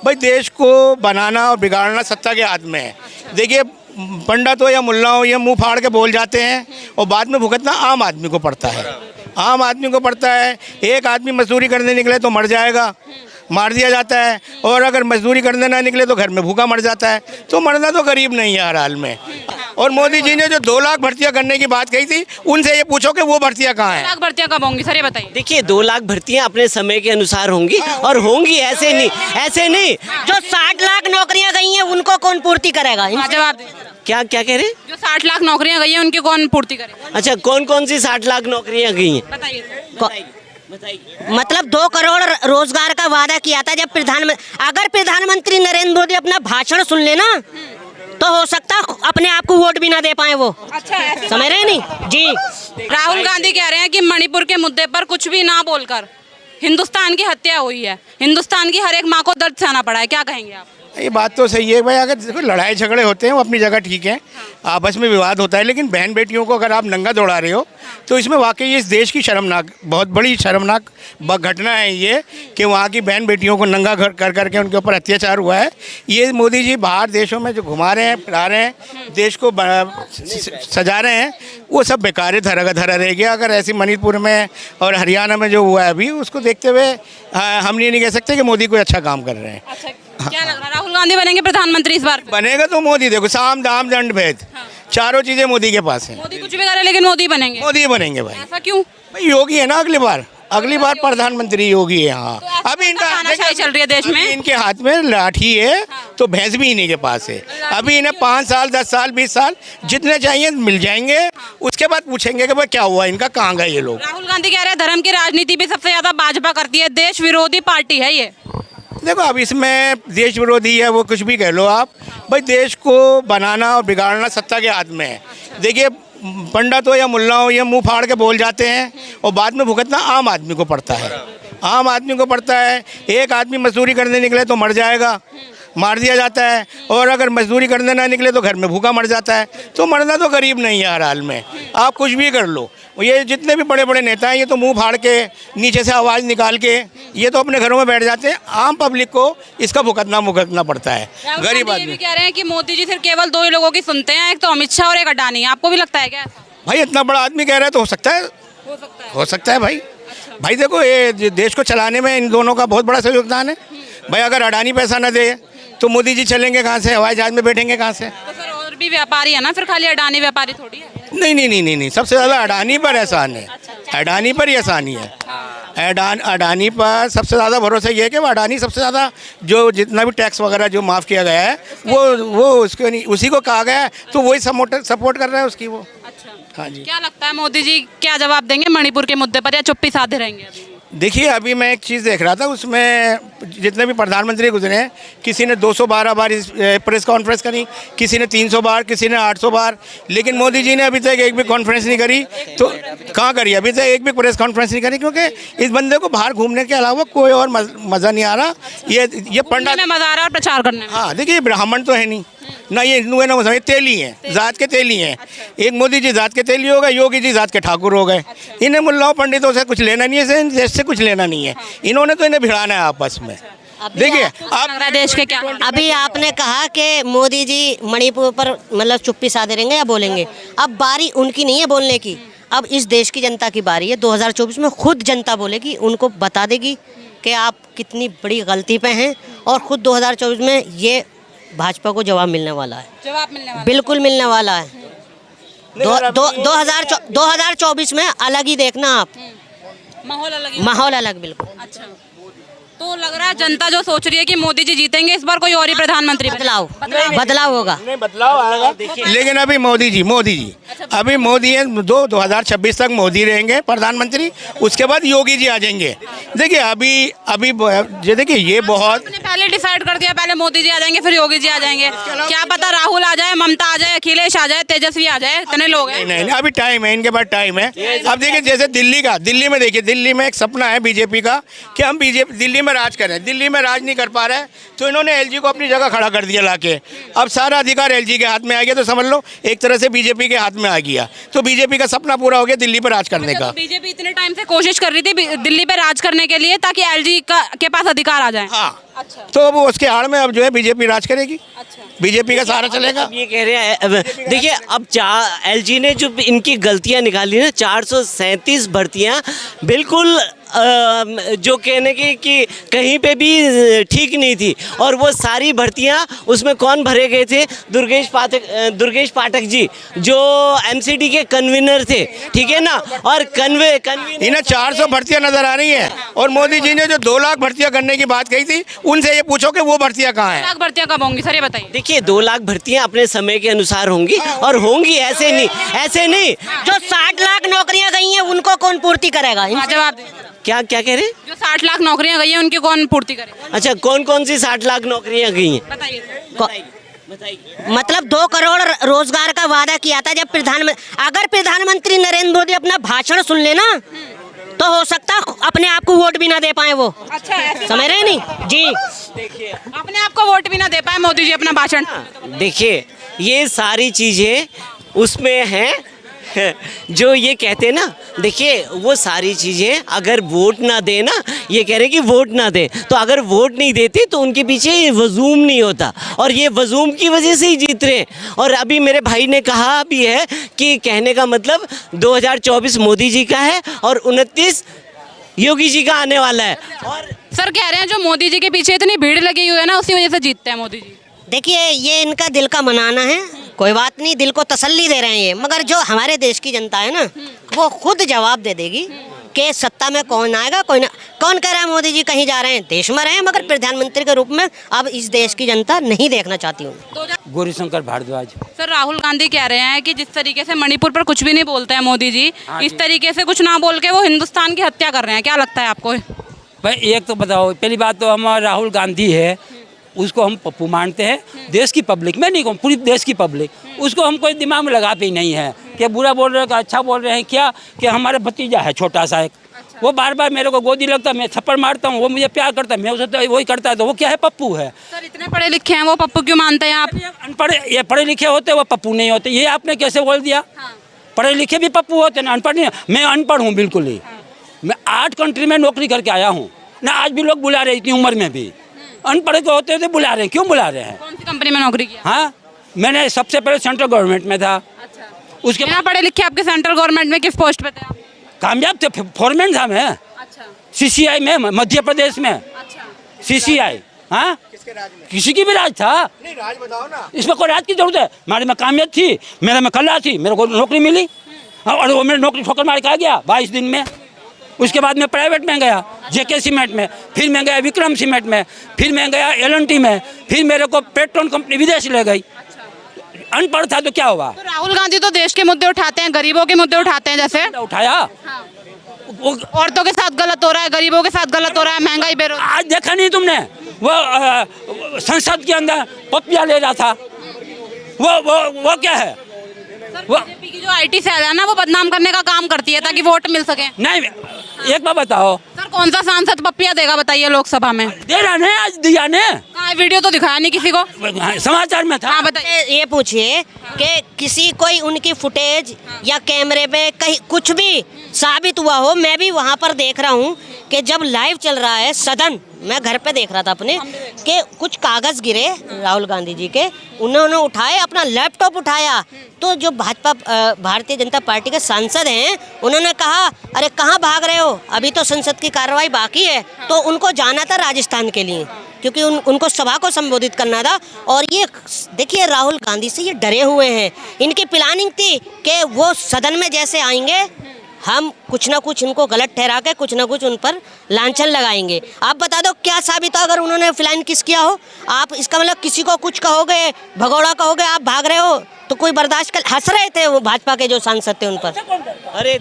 भाई देश को बनाना और बिगाड़ना सत्ता के हाथ में है। देखिए पंडित हो या मुल्ला हो, ये मुंह फाड़ के बोल जाते हैं और बाद में भुगतना आम आदमी को पड़ता है। आम आदमी को पड़ता है। एक आदमी मजदूरी करने निकले तो मर जाएगा, मार दिया जाता है, और अगर मजदूरी करने ना निकले तो घर में भूखा मर जाता है। तो मरना तो गरीब नहीं है हर हाल में। और मोदी जी ने जो 2 लाख भर्तियां करने की बात कही थी, उनसे ये पूछो कि वो भर्तियां कहाँ हैं। 2 लाख भर्तियां कब होंगी सर, ये बताइए। देखिए 2 लाख भर्तियां अपने समय के अनुसार होंगी और होंगी, ऐसे नहीं। जो 60 लाख नौकरियां गई हैं उनको कौन पूर्ति करेगा? हाँ, जवाब दीजिए। क्या कह रहे हैं? जो 60 लाख नौकरियां गई हैं उनकी कौन पूर्ति करेगा? अच्छा, कौन सी 60 लाख नौकरियां गई हैं? बताइए। मतलब 2 करोड़ रोजगार का वादा किया था जब अगर प्रधानमंत्री नरेंद्र मोदी अपना भाषण सुन लेना तो हो सकता अपने आप को वोट भी ना दे पाए वो। अच्छा, समझ रहे नहीं जी। राहुल गांधी कह रहे हैं कि मणिपुर के मुद्दे पर कुछ भी ना बोलकर हिंदुस्तान की हत्या हुई है, हिंदुस्तान की हर एक माँ को दर्द सहना पड़ा है, क्या कहेंगे आप? ये बात तो सही है भाई। अगर देखो लड़ाई झगड़े होते हैं वो अपनी जगह ठीक है, आपस में विवाद होता है, लेकिन बहन बेटियों को अगर आप नंगा दौड़ा रहे हो तो इसमें वाकई इस देश की शर्मनाक, बहुत बड़ी शर्मनाक घटना है ये कि वहाँ की बहन बेटियों को नंगा कर करके उनके ऊपर अत्याचार हुआ है। ये मोदी जी बाहर देशों में जो घुमा रहे हैं, फिरा रहे हैं, देश को सजा रहे हैं, वो सब बेकार है, धरा रह गया। अगर ऐसी मणिपुर में और हरियाणा में जो हुआ है अभी, उसको देखते हुए हम ये नहीं कह सकते कि मोदी कोई अच्छा काम कर रहे हैं। अच्छा, क्या लग रहा है राहुल गांधी बनेंगे प्रधानमंत्री इस बार? बनेगा तो मोदी, देखो साम दाम दंड भेद, चारों चीजें मोदी के पास हैं। मोदी कुछ भी करे लेकिन मोदी बनेंगे। मोदी बनेंगे भाई। ऐसा क्यों? भाई योगी है ना, अगली बार प्रधानमंत्री योगी है। हाँ, तो अभी इनका तानाशाही चल रही है देश में। इनके हाथ में लाठी है तो भैंस भी इन्हीं के पास है। अभी इन्हें 5 साल 10 साल 20 साल जितने चाहिए मिल जाएंगे। उसके बाद पूछेंगे कि भाई क्या हुआ इनका, कहाँ गए ये लोग। राहुल गांधी कह रहे हैं धर्म की राजनीति भी सबसे ज्यादा भाजपा करती है, देश विरोधी पार्टी है ये। देखो अब इसमें देश विरोधी है वो कुछ भी कह लो आप, भाई देश को बनाना और बिगाड़ना सत्ता के हाथ में है। देखिए पंडित हो या मुल्ला हो, ये मुंह फाड़ के बोल जाते हैं और बाद में भुगतना आम आदमी को पड़ता है। आम आदमी को पड़ता है। एक आदमी मजदूरी करने निकले तो मर जाएगा, मार दिया जाता है, और अगर मजदूरी करने ना निकले तो घर में भूखा मर जाता है। तो मरना तो गरीब नहीं है हर हाल में। आप कुछ भी कर लो। ये जितने भी बड़े बड़े नेता हैं ये तो मुंह फाड़ के नीचे से आवाज़ निकाल के ये तो अपने घरों में बैठ जाते हैं। आम पब्लिक को इसका भुगतना पड़ता है, गरीब आदमी। ये भी कह रहे हैं कि मोदी जी सिर्फ केवल 2 ही लोगों की सुनते हैं, एक तो अमित शाह और एक अडानी। आपको भी लगता है क्या? भाई इतना बड़ा आदमी कह रहा है तो हो सकता है भाई। भाई देखो ये देश को चलाने में इन दोनों का बहुत बड़ा योगदान है। भाई अगर अडानी पैसा न दे तो मोदी जी चलेंगे कहाँ से, हवाई जहाज में बैठेंगे कहाँ से? तो सर और भी व्यापारी है ना, फिर खाली अडानी व्यापारी थोड़ी है। नहीं, सबसे ज़्यादा अडानी पर एहसान है। अडानी पर ही एहसानी है। अडानी पर सबसे ज़्यादा भरोसा ये है कि वो अडानी सबसे ज़्यादा जो जितना भी टैक्स वगैरह जो माफ़ किया गया है वो उसको नहीं, उसी को कहा गया है, तो वही सपोर्ट कर रहा है उसकी वो। अच्छा, हाँ जी। क्या लगता है मोदी जी क्या जवाब देंगे मणिपुर के मुद्दे पर, या चुप्पी साधे रहेंगे अभी? देखिए अभी मैं एक चीज़ देख रहा था, उसमें जितने भी प्रधानमंत्री गुजरे हैं, किसी ने 212 बार प्रेस कॉन्फ्रेंस करी, किसी ने 300 बार, किसी ने 800 बार, लेकिन मोदी जी ने अभी तक एक भी कॉन्फ्रेंस नहीं करी। तो कहाँ करी? अभी तक एक भी प्रेस कॉन्फ्रेंस नहीं करी, क्योंकि इस बंदे को बाहर घूमने के अलावा कोई और मज़ा नहीं आ रहा। ये पंडित में मज़ा आ रहा है और प्रचार करने में। हाँ देखिए ब्राह्मण तो है नहीं ना, ये हिंदू है ना मुसलमान, ये तेली हैं, जात के तेली हैं। एक मोदी जी जात के तेली हो गए, योगी जी जात के ठाकुर हो गए। इन्हें मुल्लाओं पंडितों से कुछ लेना नहीं है, देश से कुछ लेना नहीं है। इन्होंने तो इन्हें भिड़ाना है आपस में। देखिए आप देश के क्या, अभी आपने कहा कि मोदी जी मणिपुर पर मतलब चुप्पी साधे रहेंगे या बोलेंगे। अब बारी उनकी नहीं है बोलने की, अब इस देश की जनता की बारी है। 2024 में खुद जनता बोलेगी, उनको बता देगी कि आप कितनी बड़ी गलती पे हैं, और खुद 2024 में ये भाजपा को जवाब मिलने वाला है। बिल्कुल मिलने वाला है। 2024 में अलग ही देखना आप, माहौल अलग बिल्कुल। अच्छा, तो लग रहा है जनता जो सोच रही है कि मोदी जी जीतेंगे इस बार, कोई और ही प्रधानमंत्री बदलाव होगा। नहीं बदलाव आएगा, लेकिन अभी मोदी जी अभी मोदी है 2026 तक मोदी रहेंगे प्रधानमंत्री। उसके बाद योगी जी आ जाएंगे। देखिए अभी देखिए ये बहुत पहले डिसाइड कर दिया, पहले मोदी जी आ जाएंगे फिर योगी जी आ जाएंगे। क्या पता राहुल आ जाए, ममता आ जाए, अखिलेश आ जाए, तेजस्वी आ जाए, इतने लोग हैं। नहीं, अभी टाइम है, इनके पास टाइम है। अब देखिए जैसे दिल्ली में देखिए, दिल्ली में एक सपना है बीजेपी का कि हम दिल्ली में राज करें, दिल्ली में राज नहीं कर पा रहे, तो इन्होंने एलजी को अपनी जगह खड़ा कर दिया लाके। अब सारा अधिकार एलजी के हाथ में आ गया, तो समझ लो एक तरह से बीजेपी के हाथ में आ गया। तो बीजेपी का सपना पूरा हो गया दिल्ली पर राज करने का। बीजेपी इतने टाइम से कोशिश कर रही थी दिल्ली पे राज करने के लिए ताकि एलजी के पास अधिकार आ जाए। हाँ, अच्छा। तो अब उसके आड़ में अब जो है बीजेपी राज करेगी। अच्छा। बीजेपी का सहारा चलेगा। अब ये कह रहे हैं देखिए, अब एलजी ने जो इनकी गलतियां निकाली ना, 437 भर्तियां बिल्कुल जो कहने की कि कहीं पे भी ठीक नहीं थी। और वो सारी भर्तियां उसमें कौन भरे गए थे? दुर्गेश पाठक जी जो एमसीडी के कन्वीनर थे, ठीक है ना। और कन्वीनर इन्हें 400 भर्तियां नजर आ रही हैं, और मोदी जी ने जो 2 लाख भर्तियां करने की बात कही थी, उनसे ये पूछो कि वो भर्तियां कहाँ हैं। 2 लाख भर्तियां कब होंगी सर, ये बताइए। देखिए, 2 लाख भर्तियां अपने समय के अनुसार होंगी और होंगी, ऐसे नहीं। जो 60 लाख नौकरियां गई हैं उनको कौन पूर्ति करेगा? हाँ, जवाब दीजिए। क्या कह रहे हैं? जो 60 लाख नौकरियां गई हैं उनकी कौन पूर्ति करेगा? अच्छा, कौन सी 60 लाख नौकरियां गई हैं? बताइए। मतलब 2 करोड़ रोजगार का वादा किया था जब अगर प्रधानमंत्री नरेंद्र मोदी अपना भाषण सुन लेना तो हो सकता अपने आप को वोट भी ना दे पाए वो। अच्छा, समझ रहे हैं नहीं जी? अपने आप को वोट भी ना दे पाए मोदी जी अपना भाषण। देखिए, ये सारी चीजें उसमें हैं जो ये कहते हैं ना। देखिए, वो सारी चीज़ें अगर वोट ना दे ना, ये कह रहे हैं कि वोट ना दे, तो अगर वोट नहीं देते तो उनके पीछे ये वजूम नहीं होता, और ये वजूम की वजह से ही जीत रहे हैं। और अभी मेरे भाई ने कहा भी है कि कहने का मतलब 2024 मोदी जी का है और 29 योगी जी का आने वाला है। और सर कह रहे हैं जो मोदी जी के पीछे इतनी भीड़ लगी हुई है ना, उसी वजह से जीतते हैं मोदी जी। देखिए, ये इनका दिल का मनाना है, कोई बात नहीं, दिल को तसल्ली दे रहे हैं ये। मगर जो हमारे देश की जनता है ना, वो खुद जवाब दे देगी कि सत्ता में कौन आएगा, कोई ना। कौन कह रहा है मोदी जी कहीं जा रहे हैं? देश में रहे हैं, मगर प्रधानमंत्री के रूप में अब इस देश की जनता नहीं देखना चाहती हूँ। गौरीशंकर भारद्वाज। सर राहुल गांधी कह रहे हैं कि जिस तरीके से मणिपुर पर कुछ भी नहीं बोलते हैं मोदी जी, इस तरीके से कुछ ना बोल के वो हिंदुस्तान की हत्या कर रहे हैं। क्या लगता है आपको? भाई एक तो बताओ, पहली बात तो हमारा राहुल गांधी है, उसको हम पप्पू मानते हैं। देश की पब्लिक, मैं नहीं कहूँ पूरी देश की पब्लिक, उसको हम कोई दिमाग में लगाते ही नहीं है कि बुरा बोल रहे हैं कि अच्छा बोल रहे हैं। क्या कि हमारा भतीजा है छोटा सा एक, वो बार बार मेरे को गोदी लगता है, मैं थप्पड़ मारता हूँ, वो मुझे प्यार करता है, मैं उसे तो वही करता है। तो वो क्या है? पप्पू है। सर इतने पढ़े लिखे हैं, वो पप्पू क्यों मानते हैं आप? अनपढ़, ये पढ़े लिखे होते वो पप्पू नहीं होते। ये आपने कैसे बोल दिया? पढ़े लिखे भी पप्पू होते ना, अनपढ़ नहीं। मैं अनपढ़ हूँ बिल्कुल ही। मैं 8 कंट्री में नौकरी करके आया हूँ ना, आज भी लोग बुला रहे इतनी उम्र में भी। अनपढ़ को होते हुए बुला रहे हैं, क्यों बुला रहे हैं? कौन सी कंपनी में नौकरी किया? हाँ, मैंने सबसे पहले सेंट्रल गवर्नमेंट में था। अच्छा। उसके बिना पढ़े लिखे आपके सेंट्रल गवर्नमेंट में किस पोस्ट पे थे आप? कामयाब थे, फॉरमैन था मैं। अच्छा। सीसीआई में, मध्य प्रदेश में। अच्छा। सीसीआई, हाँ, किसके राज में? किसी की भी राज था। नहीं, राज बताओ ना। इसमें कोई राज की जरूरत है? हमारे में कामयाब थी, मेरे में कला थी, मेरे को नौकरी मिली। और वो मेरी नौकरी ठोकर मार के आ गया 22 दिन में। उसके बाद मैं प्राइवेट में गया, जेके सीमेंट में, फिर मैं गया विक्रम सीमेंट में, फिर मैं गया एल&टी में, फिर मेरे को पेट्रोल कंपनी विदेश ले गई। अनपढ़ था तो क्या हुआ? तो राहुल गांधी तो देश के मुद्दे उठाते हैं, गरीबों के मुद्दे उठाते हैं, जैसे उठाया। वो औरतों के साथ गलत हो रहा है, गरीबों के साथ गलत हो रहा है, महंगाई बेरोजगारी। आज देखा नहीं तुमने? वो संसद के अंदर पपिया ले रहा था। वो क्या है? बीजेपी की जो आईटी सेल है ना, वो बदनाम करने का काम करती है ताकि वोट मिल सके। नहीं, एक बात बताओ, सर कौन सा सांसद पपिया देगा बताइए लोकसभा में? दे रहा ने, आज दिया ने। कहाँ है? वीडियो तो दिखाया नहीं किसी को। समाचार में था। हाँ बताइए। ये पूछिए कि किसी कोई उनकी फुटेज या कैमरे पे कहीं कुछ भी साबित हुआ हो। मैं भी वहाँ पर देख रहा हूँ कि जब लाइव चल रहा है सदन, मैं घर पे देख रहा था अपने, कि कुछ कागज़ गिरे राहुल गांधी जी के, उन्होंने उठाए, अपना लैपटॉप उठाया, तो जो भाजपा भारतीय जनता पार्टी के सांसद हैं उन्होंने कहा अरे कहाँ भाग रहे हो, अभी तो संसद की कार्रवाई बाकी है। तो उनको जाना था राजस्थान के लिए, क्योंकि उनको सभा को संबोधित करना था। और ये देखिए, राहुल गांधी से ये डरे हुए हैं। इनकी प्लानिंग थी कि वो सदन में जैसे आएंगे, हम कुछ ना कुछ इनको गलत ठहरा के कुछ ना कुछ उन पर लांछन लगाएंगे। आप बता दो क्या साबित हो अगर उन्होंने फ्लाइन किस किया हो? आप इसका मतलब किसी को कुछ कहोगे, भगोड़ा कहोगे, आप भाग रहे हो, तो कोई बर्दाश्त कर। हंस रहे थे वो भाजपा के जो सांसद थे उन पर। अरे